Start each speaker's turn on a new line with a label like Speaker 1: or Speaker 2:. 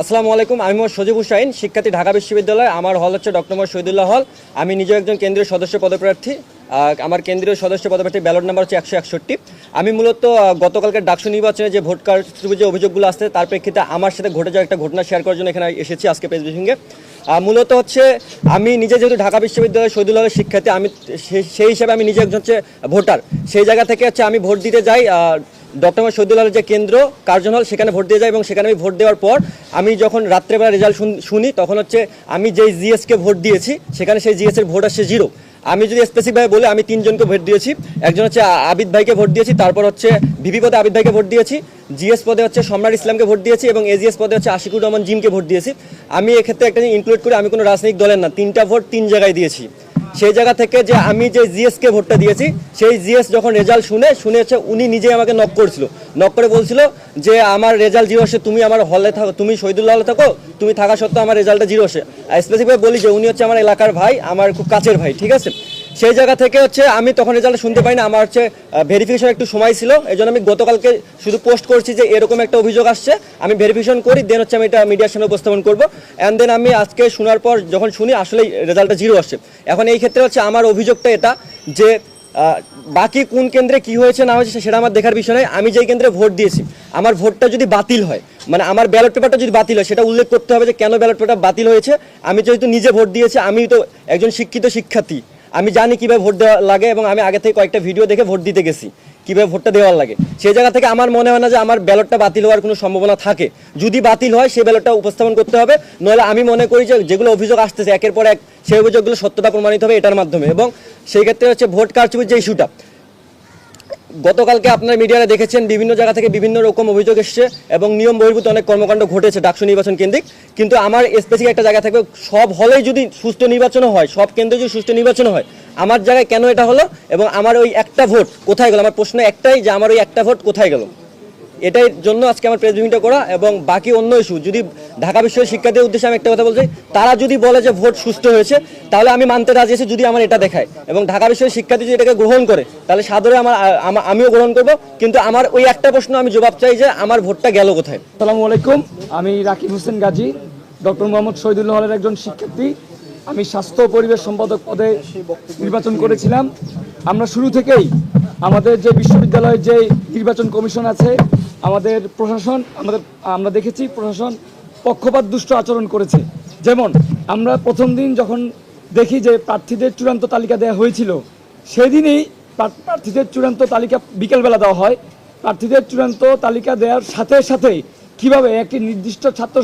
Speaker 1: আসসালামু আলাইকুম। আমি মোহাম্মদ সজিব হুসাইন, শিক্ষার্থী, ঢাকা বিশ্ববিদ্যালয়। আমার হল হচ্ছে ডক্টর মোহাম্মদ শহীদুল্লাহ হল। আমি নিজেও একজন কেন্দ্রীয় সদস্য পদপ্রার্থী। আমার কেন্দ্রীয় সদস্য পদপ্রার্থী ব্যালট নাম্বার হচ্ছে 161। আমি মূলত গতকালকের ডাকসু নির্বাচনে যে ভোট কারচুপির যে অভিযোগগুলো আসছে তার প্রেক্ষিতে আমার সাথে ঘটে যাওয়া একটা ঘটনা শেয়ার করার জন্য এখানে এসেছি আজকে প্রেস ব্রিফিংয়ে। মূলত হচ্ছে আমি নিজে যেহেতু ঢাকা বিশ্ববিদ্যালয়ের শহীদুল্লাহ হলের শিক্ষার্থী, আমি সেই হিসাবে আমি নিজে একজন হচ্ছে ভোটার। সেই জায়গা থেকে হচ্ছে আমি ভোট দিতে যাই ডক্টর মোহাম্মদ শহীদুল্লাহর যে কেন্দ্র কার্জন হল, সেখানে ভোট দিয়ে যাই এবং সেখানে আমি ভোট দেওয়ার পর আমি যখন রাত্রেবেলা রেজাল্ট শুনি তখন হচ্ছে আমি যেই জিএসকে ভোট দিয়েছি সেখানে সেই জিএসের ভোট আসছে 0। আমি যদি স্পেসিফিকভাবে বলি, আমি 3 জনকে ভোট দিয়েছি। একজন হচ্ছে আবিদ ভাইকে ভোট দিয়েছি, তারপর হচ্ছে ভিপি পদে আবিদ ভাইকে ভোট দিয়েছি, জিএস পদে হচ্ছে সম্রাট ইসলামকে ভোট দিয়েছি এবং এজিএস পদে হচ্ছে আশিকুর রহমান জিমকে ভোট দিয়েছি। আমি এক্ষেত্রে একটা ইনক্লুড করি, আমি কোনো রাজনৈতিক দলের না, 3টা ভোট 3 জায়গায় দিয়েছি। সেই জায়গা থেকে যে আমি যে জিএসকে ভোটটা দিয়েছি, সেই জিএস যখন রেজাল্ট শুনে হচ্ছে উনি নিজেই আমাকে নক করেছিল। নক করে বলছিল যে আমার রেজাল্ট 0 আসে, তুমি আমার হলে থাকো, তুমি শহীদুল্লাহ হলে থাকো, তুমি থাকা সত্ত্বেও আমার রেজাল্টটা 0 আসে। স্পেসিফিকভাবে বলি যে উনি হচ্ছে আমার এলাকার ভাই, আমার খুব কাছের ভাই, ঠিক আছে। সেই জায়গা থেকে হচ্ছে আমি তখন রেজাল্ট শুনতে পাই না, আমার হচ্ছে ভেরিফিকেশন একটু সময় ছিল, এই জন্য আমি গতকালকে শুধু পোস্ট করছি যে এরকম একটা অভিযোগ আসছে, আমি ভেরিফিকেশন করি, দেন হচ্ছে আমি এটা মিডিয়ার সামনে উপস্থাপন করবো। অ্যান্ড দেন আমি আজকে শোনার পর যখন শুনি আসলেই রেজাল্টটা 0 আসছে। এখন এই ক্ষেত্রে হচ্ছে আমার অভিযোগটা এটা যে বাকি কোন কেন্দ্রে কি হয়েছে না হয়েছে সেটা আমার দেখার বিষয় নয়। আমি যেই কেন্দ্রে ভোট দিয়েছি, আমার ভোটটা যদি বাতিল হয়, মানে আমার ব্যালট পেপারটা যদি বাতিল হয়, সেটা উল্লেখ করতে হবে যে কেন ব্যালট পেপারটা বাতিল হয়েছে। আমি যেহেতু নিজে ভোট দিয়েছি, আমি তো একজন শিক্ষিত শিক্ষার্থী, আমি জানি কীভাবে ভোট দেওয়া লাগে এবং আমি আগে থেকে কয়েকটা ভিডিও দেখে ভোট দিতে গেছি কীভাবে ভোটটা দেওয়ার লাগে। সেই জায়গা থেকে আমার মনে হয় না যে আমার ব্যালটটা বাতিল হওয়ার কোনো সম্ভাবনা থাকে। যদি বাতিল হয় সেই ব্যালটটা উপস্থাপন করতে হবে, নইলে আমি মনে করি যে যেগুলো অভিযোগ আসতেছে একের পর এক, সেই অভিযোগগুলো সত্যতা প্রমাণিত হবে এটার মাধ্যমে। এবং সেই ক্ষেত্রে হচ্ছে ভোট কারচুপির যে ইস্যুটা, গতকালকে আপনার মিডিয়ায় দেখেছেন বিভিন্ন জায়গা থেকে বিভিন্ন রকম অভিযোগ এসছে এবং নিয়ম বহির্ভূত অনেক কর্মকাণ্ড ঘটেছে ডাকসু নির্বাচন কেন্দ্রিক। কিন্তু আমার স্পেসিফিক একটা জায়গা থাকবে, সব হলেই যদি সুষ্ঠু নির্বাচন হয়, সব কেন্দ্রে যদি সুষ্ঠু নির্বাচন হয়, আমার জায়গায় কেন এটা হলো এবং আমার ওই একটা ভোট কোথায় গেল? আমার প্রশ্ন একটাই যে আমার ওই একটা ভোট কোথায় গেল? এটাই জন্য আজকে আমার প্রেস ব্রিফিংটা করা। এবং বাকি অন্য ইস্যু, যদি ঢাকা বিশ্ববিদ্যালয়ের শিক্ষার্থীদের উদ্দেশ্যে আমি একটা কথা বলছি, তারা যদি বলে যে ভোট সুষ্ঠু হয়েছে, তাহলে আমি মানতে রাজি আছি যদি আমার এটা দেখায়। এবং ঢাকা বিশ্ববিদ্যালয়ের শিক্ষার্থী যদি এটাকে গ্রহণ করে, তাহলে সাদরে আমিও গ্রহণ করব। কিন্তু আমার ওই একটা প্রশ্ন আমি জবাব চাই যে আমার ভোটটা গেল কোথায়।
Speaker 2: আসসালামু আলাইকুম। আমি রাকিব হোসেন গাজী, ডক্টর মোহাম্মদ শহীদুল্লাহ হলের একজন শিক্ষার্থী। আমি স্বাস্থ্য পরিবেশ সম্পাদক পদে নির্বাচন করেছিলাম। আমরা শুরু থেকেই আমাদের যে বিশ্ববিদ্যালয়ের যে নির্বাচন কমিশন আছে, আমাদের প্রশাসন, আমরা দেখেছি প্রশাসন পক্ষপাত দুষ্ট আচরণ করেছে। যেমন আমরা প্রথম দিন যখন দেখি যে প্রার্থীদের চূড়ান্ত তালিকা দেওয়া হয়েছিল, সেদিনই প্রার্থীদের চূড়ান্ত তালিকা বিকেলবেলা দেওয়া হয়। প্রার্থীদের চূড়ান্ত তালিকা দেওয়ার সাথে সাথে কিভাবে একটি নির্দিষ্ট ছাত্র